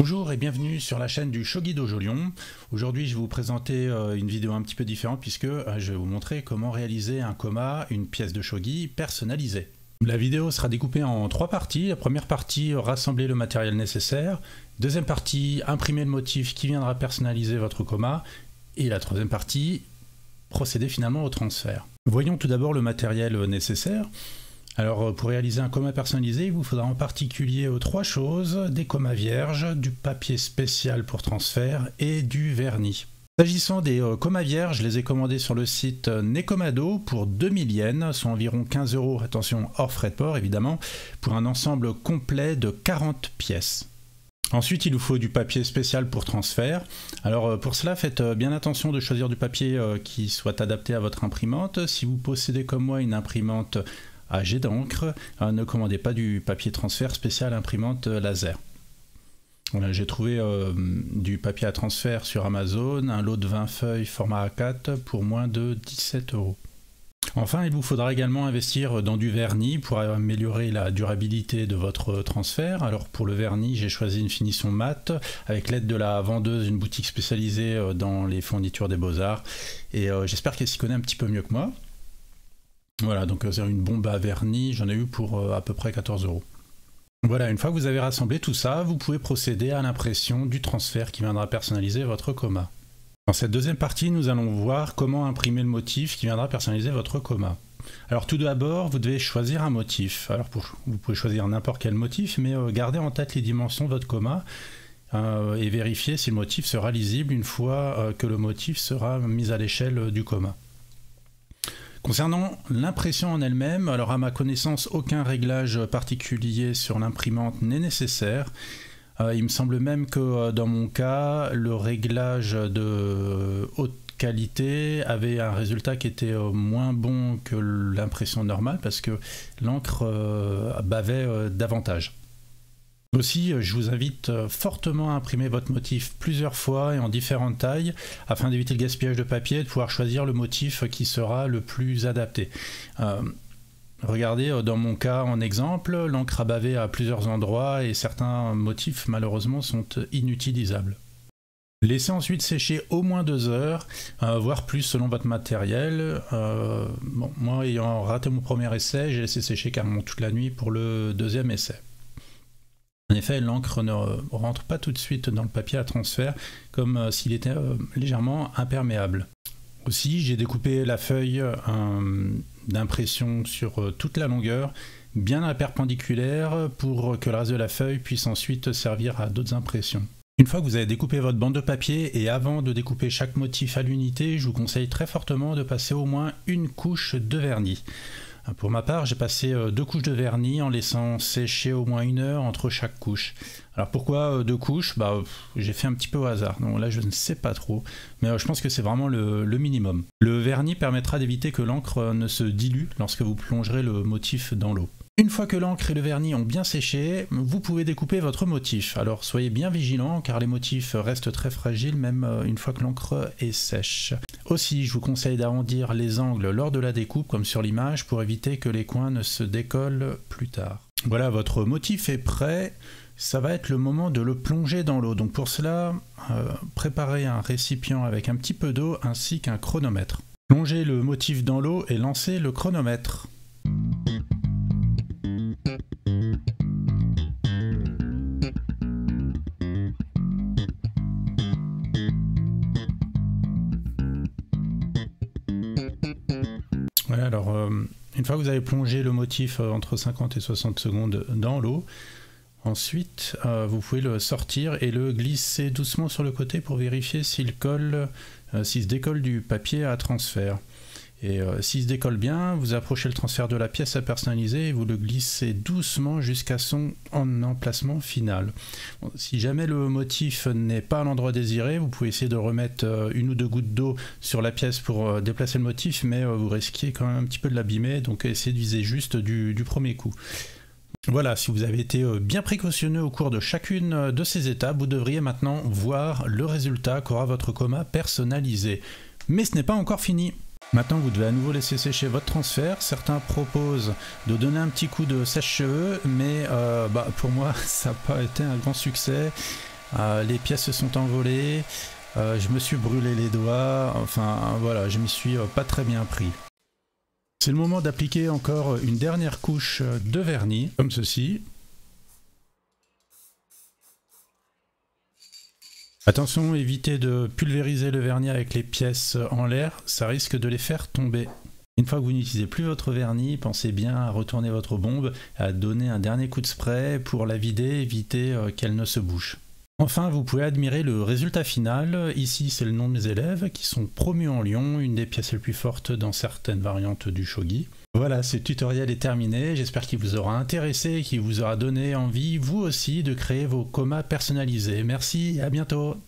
Bonjour et bienvenue sur la chaîne du Shogi Dojo Lyon. Aujourd'hui je vais vous présenter une vidéo un petit peu différente puisque je vais vous montrer comment réaliser un koma, une pièce de shogi personnalisée. La vidéo sera découpée en 3 parties. La première partie, rassembler le matériel nécessaire. Deuxième partie, imprimer le motif qui viendra personnaliser votre koma. Et la troisième partie, procéder finalement au transfert. Voyons tout d'abord le matériel nécessaire. Alors pour réaliser un koma personnalisé, il vous faudra en particulier 3 choses, des komas vierges, du papier spécial pour transfert et du vernis. S'agissant des komas vierges, je les ai commandés sur le site Nekomado pour 2000 yens, soit environ 15 €, attention hors frais de port évidemment, pour un ensemble complet de 40 pièces. Ensuite, il vous faut du papier spécial pour transfert. Alors pour cela, faites bien attention de choisir du papier qui soit adapté à votre imprimante. Si vous possédez comme moi une imprimante à jet d'encre, ne commandez pas du papier transfert spécial imprimante laser. Voilà, j'ai trouvé du papier à transfert sur Amazon, un lot de 20 feuilles format A4 pour moins de 17 €. Enfin, il vous faudra également investir dans du vernis pour améliorer la durabilité de votre transfert. Alors pour le vernis, j'ai choisi une finition mate avec l'aide de la vendeuse d'une boutique spécialisée dans les fournitures des Beaux-Arts. Et j'espère qu'elle s'y connaît un petit peu mieux que moi. Voilà, donc c'est une bombe à vernis, j'en ai eu pour à peu près 14 €. Voilà, une fois que vous avez rassemblé tout ça, vous pouvez procéder à l'impression du transfert qui viendra personnaliser votre koma. Dans cette deuxième partie, nous allons voir comment imprimer le motif qui viendra personnaliser votre koma. Alors tout d'abord, vous devez choisir un motif. Alors vous pouvez choisir n'importe quel motif, mais gardez en tête les dimensions de votre koma et vérifiez si le motif sera lisible une fois que le motif sera mis à l'échelle du koma. Concernant l'impression en elle-même, alors à ma connaissance, aucun réglage particulier sur l'imprimante n'est nécessaire. Il me semble même que dans mon cas, le réglage de haute qualité avait un résultat qui était moins bon que l'impression normale parce que l'encre bavait davantage. Aussi, je vous invite fortement à imprimer votre motif plusieurs fois et en différentes tailles afin d'éviter le gaspillage de papier et de pouvoir choisir le motif qui sera le plus adapté. Regardez, dans mon cas en exemple, l'encre a bavé à plusieurs endroits et certains motifs malheureusement sont inutilisables. Laissez ensuite sécher au moins 2 heures, voire plus selon votre matériel. Bon, moi ayant raté mon premier essai, j'ai laissé sécher carrément toute la nuit pour le deuxième essai. En effet, l'encre ne rentre pas tout de suite dans le papier à transfert, comme s'il était légèrement imperméable. Aussi, j'ai découpé la feuille d'impression sur toute la longueur, bien à la perpendiculaire, pour que le reste de la feuille puisse ensuite servir à d'autres impressions. Une fois que vous avez découpé votre bande de papier, et avant de découper chaque motif à l'unité, je vous conseille très fortement de passer au moins une couche de vernis. Pour ma part, j'ai passé 2 couches de vernis en laissant sécher au moins 1 heure entre chaque couche. Alors pourquoi 2 couches? J'ai fait un petit peu au hasard, donc là je ne sais pas trop, mais je pense que c'est vraiment le minimum. Le vernis permettra d'éviter que l'encre ne se dilue lorsque vous plongerez le motif dans l'eau. Une fois que l'encre et le vernis ont bien séché, vous pouvez découper votre motif. Alors soyez bien vigilants car les motifs restent très fragiles même une fois que l'encre est sèche. Aussi, je vous conseille d'arrondir les angles lors de la découpe comme sur l'image pour éviter que les coins ne se décollent plus tard. Voilà, votre motif est prêt. Ça va être le moment de le plonger dans l'eau. Donc pour cela, préparez un récipient avec un petit peu d'eau ainsi qu'un chronomètre. Plongez le motif dans l'eau et lancez le chronomètre. Voilà, alors une fois que vous avez plongé le motif entre 50 et 60 secondes dans l'eau, ensuite vous pouvez le sortir et le glisser doucement sur le côté pour vérifier s'il se décolle du papier à transfert. Et s'il se décolle bien, vous approchez le transfert de la pièce à personnaliser et vous le glissez doucement jusqu'à son emplacement final. Bon, si jamais le motif n'est pas à l'endroit désiré, vous pouvez essayer de remettre 1 ou 2 gouttes d'eau sur la pièce pour déplacer le motif, mais vous risquez quand même un petit peu de l'abîmer, donc essayez de viser juste du premier coup. Voilà, si vous avez été bien précautionneux au cours de chacune de ces étapes, vous devriez maintenant voir le résultat qu'aura votre koma personnalisé. Mais ce n'est pas encore fini. Maintenant, vous devez à nouveau laisser sécher votre transfert. Certains proposent de donner un petit coup de sèche-cheveux, mais pour moi, ça n'a pas été un grand succès. les pièces se sont envolées, je me suis brûlé les doigts, enfin voilà, je m'y suis pas très bien pris. C'est le moment d'appliquer encore une dernière couche de vernis, comme ceci. Attention, évitez de pulvériser le vernis avec les pièces en l'air, ça risque de les faire tomber. Une fois que vous n'utilisez plus votre vernis, pensez bien à retourner votre bombe, à donner un dernier coup de spray pour la vider, éviter qu'elle ne se bouche. Enfin, vous pouvez admirer le résultat final. Ici, c'est le nom de mes élèves qui sont promus en Lyon, une des pièces les plus fortes dans certaines variantes du shogi. Voilà, ce tutoriel est terminé. J'espère qu'il vous aura intéressé et qu'il vous aura donné envie, vous aussi, de créer vos komas personnalisés. Merci, à bientôt.